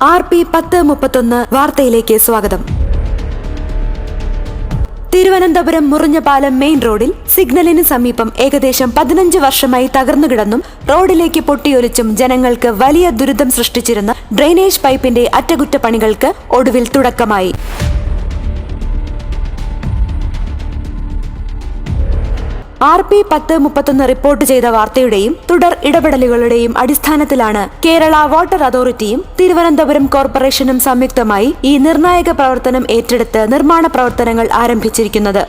RP1031 വാർത്തയിലേക്ക് സ്വാഗതം. Thiruvananthapuram Murinjapalam main റോഡിൽ സിഗ്നലിന് സമീപം ഏകദേശം 15 വർഷമായി തകർന്നുകിടന്നും റോഡിലേക്ക് പൊട്ടിയൊലിച്ചും ജനങ്ങൾക്ക് വലിയ ദുരിതം സൃഷ്ടിച്ചിരുന്ന ഡ്രെയിനേജ് പൈപ്പിന്റെ അറ്റകുറ്റപ്പണികൾക്ക് ഒടുവിൽ തുടക്കമായി. RP1031 റിപ്പോർട്ട് ചെയ്ത വാർത്തയുടെയും തുടർ ഇടപെടലുകളുടെയും അടിസ്ഥാനത്തിലാണ് കേരള വാട്ടർ അതോറിറ്റിയും തിരുവനന്തപുരം കോർപ്പറേഷനും സംയുക്തമായി ഈ നിർണായക പ്രവർത്തനം ഏറ്റെടുത്ത് നിർമ്മാണ പ്രവർത്തനങ്ങൾ ആരംഭിച്ചിരിക്കുന്നത്.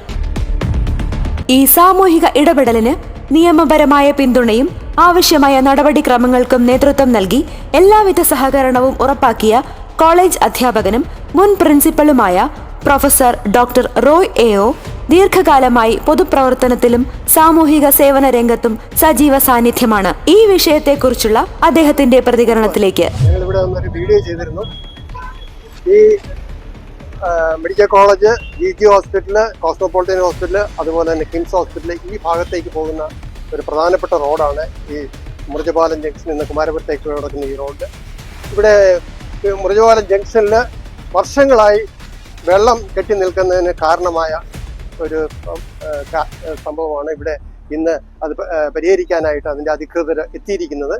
ഈ സാമൂഹിക ഇടപെടലിന് നിയമപരമായ പിന്തുണയും ആവശ്യമായ നടപടിക്രമങ്ങൾക്കും നേതൃത്വം നൽകി എല്ലാവിധ സഹകരണവും ഉറപ്പാക്കിയ കോളേജ് അധ്യാപകനും മുൻ പ്രിൻസിപ്പലുമായ പ്രൊഫസർ ഡോക്ടർ റോയ് എഒ ദീർഘകാലമായി പൊതുപ്രവർത്തനത്തിലും സാമൂഹിക സേവന രംഗത്തും സജീവ സാന്നിധ്യമാണ്. ഈ വിഷയത്തെക്കുറിച്ചുള്ള അദ്ദേഹത്തിന്റെ പ്രതികരണത്തിലേക്ക്. ഞങ്ങളിവിടെ വന്നൊരു വീഡിയോ ചെയ്തിരുന്നു. ഈ medical college, GG hospital, Cosmopolitan hospital, അതുപോലെ തന്നെ കിംസ് ഹോസ്പിറ്റല്, ഈ ഭാഗത്തേക്ക് പോകുന്ന ഒരു പ്രധാനപ്പെട്ട റോഡാണ് ഈ മുറിഞ്ഞപാലം ജംഗ്ഷനിൽ നിന്ന് കുമാരപുരത്തേക്ക് കിടക്കുന്ന ഈ റോഡ്. ഇവിടെ മുറിഞ്ഞപാലം ജംഗ്ഷനിൽ വർഷങ്ങളായി വെള്ളം കെട്ടി നിൽക്കുന്നതിന് കാരണമായ ഒരു സംഭവമാണ്. ഇവിടെ ഇന്ന് അത് പരിഹരിക്കാനായിട്ട് അതിൻ്റെ അധികൃതർ എത്തിയിരിക്കുന്നത്.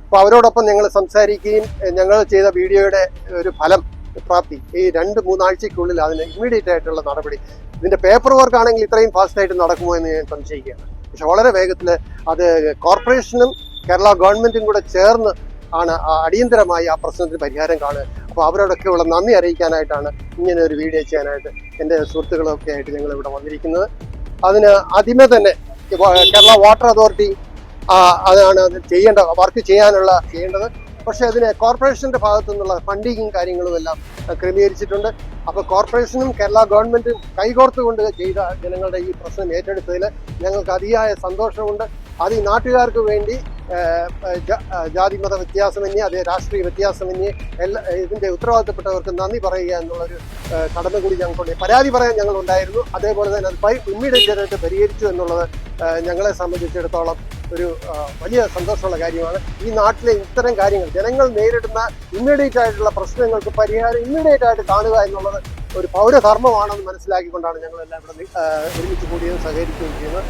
അപ്പോൾ അവരോടൊപ്പം ഞങ്ങൾ സംസാരിക്കുകയും ഞങ്ങൾ ചെയ്ത വീഡിയോയുടെ ഒരു ഫലം പ്രാപ്തി ഈ 2-3 ആഴ്ചയ്ക്കുള്ളിൽ അതിന് ഇമ്മീഡിയറ്റ് ആയിട്ടുള്ള നടപടി, ഇതിൻ്റെ പേപ്പർ വർക്ക് ആണെങ്കിൽ ഇത്രയും ഫാസ്റ്റായിട്ട് നടക്കുമോ എന്ന് ഞാൻ സംശയിക്കുകയാണ്. പക്ഷെ വളരെ വേഗത്തിൽ അത് കോർപ്പറേഷനും കേരള ഗവൺമെൻറ്റും കൂടെ ചേർന്ന് ആണ് അടിയന്തരമായി ആ പ്രശ്നത്തിന് പരിഹാരം കാണുക. അപ്പോൾ അവരോടൊക്കെയുള്ള നന്ദി അറിയിക്കാനായിട്ടാണ് ഇങ്ങനെ ഒരു വീഡിയോ ചെയ്യാനായിട്ട് എൻ്റെ സുഹൃത്തുക്കളൊക്കെ ആയിട്ട് ഞങ്ങൾ ഇവിടെ വന്നിരിക്കുന്നത്. അതിന് ആദ്യമേ തന്നെ കേരള വാട്ടർ അതോറിറ്റി അതാണ് അത് വർക്ക് ചെയ്യേണ്ടത്. പക്ഷേ അതിന് കോർപ്പറേഷൻ്റെ ഭാഗത്തു നിന്നുള്ള ഫണ്ടിങ്ങും കാര്യങ്ങളും എല്ലാം ക്രമീകരിച്ചിട്ടുണ്ട്. അപ്പോൾ കോർപ്പറേഷനും കേരള ഗവൺമെൻറ്റും കൈകോർത്തുകൊണ്ട് ചെയ്ത ജനങ്ങളുടെ ഈ പ്രശ്നം ഏറ്റെടുത്തതിൽ ഞങ്ങൾക്ക് അതിയായ സന്തോഷമുണ്ട്. അത് ഈ നാട്ടുകാർക്ക് വേണ്ടി ജാതിമത വ്യത്യാസമന്യേ, അതേ രാഷ്ട്രീയ വ്യത്യാസമന്യേ ഇതിൻ്റെ ഉത്തരവാദിത്തപ്പെട്ടവർക്ക് നന്ദി പറയുക എന്നുള്ളൊരു കടമ കൂടി ഞങ്ങൾക്കുണ്ട്. പരാതി പറയാൻ ഞങ്ങളുണ്ടായിരുന്നു. അതേപോലെ തന്നെ അത് ഇമ്മീഡിയറ്റ് ആയിട്ട് പരിഹരിച്ചു എന്നുള്ളത് ഞങ്ങളെ സംബന്ധിച്ചിടത്തോളം ഒരു വലിയ സന്തോഷമുള്ള കാര്യമാണ്. ഈ നാട്ടിലെ ഇത്തരം കാര്യങ്ങൾ ജനങ്ങൾ നേരിടുന്ന ഇമ്മീഡിയറ്റ് ആയിട്ടുള്ള പ്രശ്നങ്ങൾക്ക് പരിഹാരം ഇമ്മീഡിയറ്റ് ആയിട്ട് കാണുക എന്നുള്ളത് ഒരു പൗരധർമ്മമാണെന്ന് മനസ്സിലാക്കിക്കൊണ്ടാണ് ഞങ്ങളെല്ലാം ഇവിടെ ഒരുമിച്ച് കൂടിയതും സഹകരിക്കുകയും ചെയ്യുന്നത്.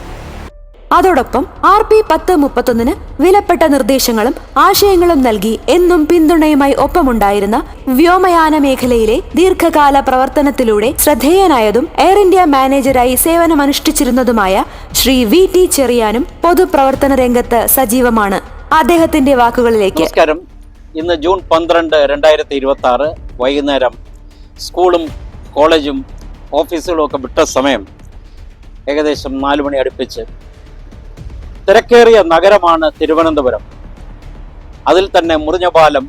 അതോടൊപ്പം RP1031 വിലപ്പെട്ട നിർദ്ദേശങ്ങളും ആശയങ്ങളും നൽകി എന്നും പിന്തുണയുമായി ഒപ്പമുണ്ടായിരുന്ന വ്യോമയാന മേഖലയിലെ ദീർഘകാല പ്രവർത്തനത്തിലൂടെ ശ്രദ്ധേയനായതും എയർ ഇന്ത്യ മാനേജരായി സേവനമനുഷ്ഠിച്ചിരുന്നതുമായ ശ്രീ VT ചെറിയാനും പൊതുപ്രവർത്തന രംഗത്ത് സജീവമാണ്. അദ്ദേഹത്തിന്റെ വാക്കുകളിലേക്ക്. നമസ്കാരം. ഇന്ന് ജൂൺ 12, 2026 വൈകുന്നേരം സ്കൂളും കോളേജും ഓഫീസുകളും ഒക്കെ വിട്ട സമയം ഏകദേശം 4 മണി അടുപ്പിച്ച് തിരക്കേറിയ നഗരമാണ് തിരുവനന്തപുരം. അതിൽ തന്നെ മുറിഞ്ഞപാലം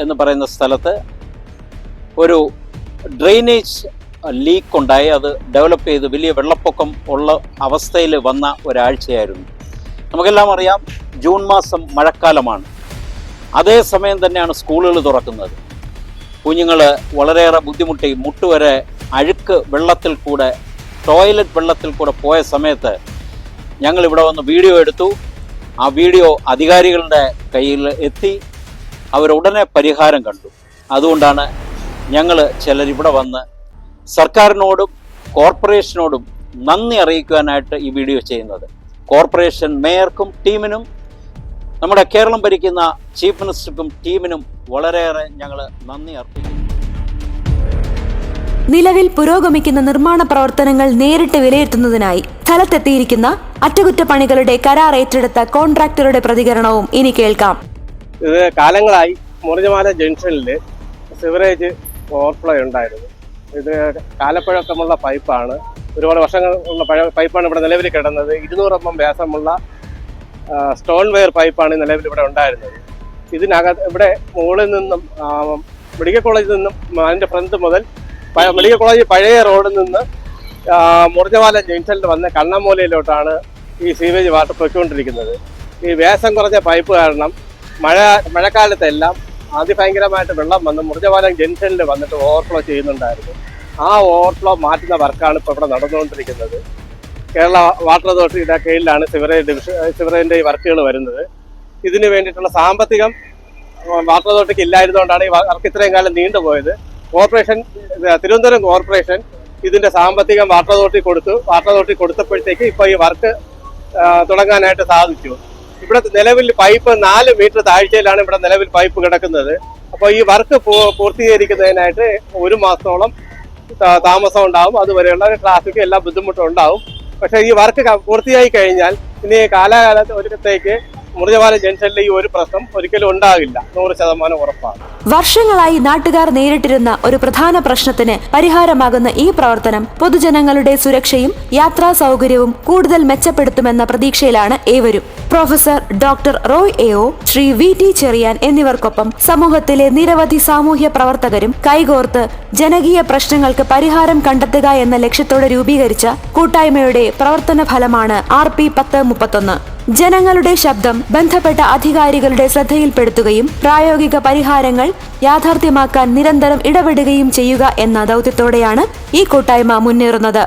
എന്ന് പറയുന്ന സ്ഥലത്ത് ഒരു ഡ്രെയിനേജ് ലീക്ക് ഉണ്ടായി. അത് ഡെവലപ്പ് ചെയ്ത് വലിയ വെള്ളപ്പൊക്കം ഉള്ള അവസ്ഥയിൽ വന്ന ഒരാഴ്ചയായിരുന്നു. നമുക്കെല്ലാം അറിയാം, ജൂൺ മാസം മഴക്കാലമാണ്. അതേ സമയം തന്നെയാണ് സ്കൂളുകൾ തുറക്കുന്നത്. കുഞ്ഞുങ്ങൾ വളരെയേറെ ബുദ്ധിമുട്ടി മുട്ടുവരെ അഴുക്ക് വെള്ളത്തിൽ കൂടെ, ടോയ്ലറ്റ് വെള്ളത്തിൽ കൂടെ പോയ സമയത്ത് ഞങ്ങളിവിടെ വന്ന് വീഡിയോ എടുത്തു. ആ വീഡിയോ അധികാരികളുടെ കയ്യിൽ എത്തി. അവരുടനെ പരിഹാരം കണ്ടു. അതുകൊണ്ടാണ് ഞങ്ങൾ ചിലരിവിടെ വന്ന് സർക്കാരിനോടും കോർപ്പറേഷനോടും നന്ദി അറിയിക്കുവാനായിട്ട് ഈ വീഡിയോ ചെയ്യുന്നത്. കോർപ്പറേഷൻ മേയർക്കും ടീമിനും, നമ്മുടെ കേരളം ഭരിക്കുന്ന ചീഫ് മിനിസ്റ്റർക്കും ടീമിനും വളരെയേറെ ഞങ്ങൾ നന്ദി അർപ്പിക്കുന്നു. നിലവിൽ പുരോഗമിക്കുന്ന നിർമ്മാണ പ്രവർത്തനങ്ങൾ നേരിട്ട് വിലയിരുത്തുന്നതിനായി സ്ഥലത്തെത്തിയിരിക്കുന്ന അറ്റകുറ്റപ്പണികളുടെ കരാർ ഏറ്റെടുത്ത കോൺട്രാക്ടറുടെ പ്രതികരണവും ഇനി കേൾക്കാം. ഇത് കാലങ്ങളായി മുറിഞ്ഞപാലം ജംഗ്ഷനിൽ സിവറേജ് ഓവർഫ്ലോ ഉണ്ടായിരുന്നു. ഇത് കാലപ്പഴക്കമുള്ള പൈപ്പാണ്. ഒരുപാട് വർഷങ്ങളുള്ള പൈപ്പാണ് ഇവിടെ നിലവിൽ കിടന്നത്. 200 mm വ്യാസമുള്ള സ്റ്റോൺ വെയർ പൈപ്പാണ് നിലവിൽ ഇവിടെ ഉണ്ടായിരുന്നത്. ഇതിനകത്ത് ഇവിടെ മുകളിൽ നിന്നും മെഡിക്കൽ കോളേജിൽ നിന്നും അതിൻ്റെ ഫ്രണ്ട് മുതൽ മെഡിക്കൽ കോളേജ് പഴയ റോഡിൽ നിന്ന് മുറിഞ്ഞപാലം ജംഗ്ഷനിൽ വന്ന് കണ്ണമൂലയിലോട്ടാണ് ഈ സീവേജ് വാട്ടർ പൊയ്ക്കൊണ്ടിരിക്കുന്നത്. ഈ വ്യാസം കുറഞ്ഞ പൈപ്പ് കാരണം മഴക്കാലത്തെല്ലാം അതിഭയങ്കരമായിട്ട് വെള്ളം വന്ന് മുറിഞ്ഞപാലം ജംഗ്ഷനിൽ വന്നിട്ട് ഓവർഫ്ലോ ചെയ്യുന്നുണ്ടായിരുന്നു. ആ ഓവർഫ്ലോ മാറ്റുന്ന വർക്കാണ് ഇപ്പോൾ ഇവിടെ നടന്നുകൊണ്ടിരിക്കുന്നത്. കേരള വാട്ടർ അതോറിറ്റിയുടെ കീഴിലാണ് സിവറേജിൻ്റെ ഈ വർക്കുകൾ വരുന്നത്. ഇതിന് വേണ്ടിയിട്ടുള്ള സാമ്പത്തികം വാട്ടർ അതോറിറ്റിക്ക് ഇല്ലായിരുന്നുകൊണ്ടാണ് ഈ വർക്ക് ഇത്രയും കാലം നീണ്ടുപോയത്. തിരുവനന്തപുരം കോർപ്പറേഷൻ ഇതിന്റെ സാമ്പത്തികം വാട്ടർ അതോറിറ്റി കൊടുത്തു. വാട്ടർ അതോറിറ്റി കൊടുത്തപ്പോഴത്തേക്ക് ഇപ്പൊ ഈ വർക്ക് തുടങ്ങാനായിട്ട് സാധിച്ചു. ഇവിടെ നിലവിൽ പൈപ്പ് 4 മീറ്റർ താഴ്ചയിലാണ് ഇവിടെ നിലവിൽ പൈപ്പ് കിടക്കുന്നത്. അപ്പോൾ ഈ വർക്ക് പൂർത്തീകരിക്കുന്നതിനായിട്ട് 1 മാസത്തോളം താമസം ഉണ്ടാവും. അതുവരെയുള്ള ട്രാഫിക് എല്ലാ ബുദ്ധിമുട്ടും ഉണ്ടാവും. പക്ഷേ ഈ വർക്ക് പൂർത്തിയായി കഴിഞ്ഞാൽ ഇനി കാലാകാലത്തേക്ക് മുറിഞ്ഞപാലം ജംഗ്ഷനിൽ ഈ ഒരു പ്രശ്നം ഒരിക്കലും ഉണ്ടാകില്ല, 100% ഉറപ്പാണ്. വർഷങ്ങളായി നാട്ടുകാർ നേരിട്ടിരുന്ന ഒരു പ്രധാന പ്രശ്നത്തിന് പരിഹാരമാകുന്ന ഈ പ്രവർത്തനം പൊതുജനങ്ങളുടെ സുരക്ഷയും യാത്രാ സൗകര്യവും കൂടുതൽ മെച്ചപ്പെടുത്തുമെന്ന പ്രതീക്ഷയിലാണ് ഏവരും. Professor doctor Roy AO, Shri VT Cherian എന്നിവർക്കൊപ്പം സമൂഹത്തിലെ നിരവധി സാമൂഹ്യ പ്രവർത്തകരും കൈകോർത്ത് ജനകീയ പ്രശ്നങ്ങൾക്ക് പരിഹാരം കണ്ടെത്തുക എന്ന ലക്ഷ്യത്തോടെ രൂപീകരിച്ച കൂട്ടായ്മയുടെ പ്രവർത്തന ഫലമാണ് RP 1031. ജനങ്ങളുടെ ശബ്ദം ബന്ധപ്പെട്ട അധികാരികളുടെ ശ്രദ്ധയിൽപ്പെടുത്തുകയും പ്രായോഗിക പരിഹാരങ്ങൾ യാഥാർത്ഥ്യമാക്കാൻ നിരന്തരം ഇടപെടുകയും ചെയ്യുക എന്ന ദൗത്യത്തോടെയാണ് ഈ കൂട്ടായ്മ മുന്നേറുന്നത്.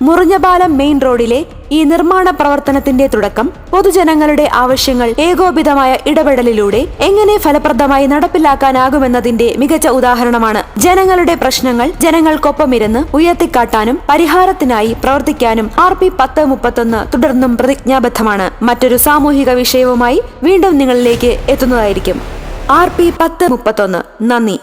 മുറിഞ്ഞപാലം മെയിൻ റോഡിലെ ഈ നിർമ്മാണ പ്രവർത്തനത്തിന്റെ തുടക്കം പൊതുജനങ്ങളുടെ ആവശ്യങ്ങൾ ഏകോപിതമായ ഇടപെടലിലൂടെ എങ്ങനെ ഫലപ്രദമായി നടപ്പിലാക്കാനാകുമെന്നതിന്റെ മികച്ച ഉദാഹരണമാണ്. ജനങ്ങളുടെ പ്രശ്നങ്ങൾ ജനങ്ങൾക്കൊപ്പമിരുന്ന് ഉയർത്തിക്കാട്ടാനും പരിഹാരത്തിനായി പ്രവർത്തിക്കാനും RP 1031 തുടർന്നും പ്രതിജ്ഞാബദ്ധമാണ്. മറ്റൊരു സാമൂഹിക വിഷയവുമായി വീണ്ടും നിങ്ങളിലേക്ക് എത്തുന്നതായിരിക്കും. RP 1031. നന്ദി.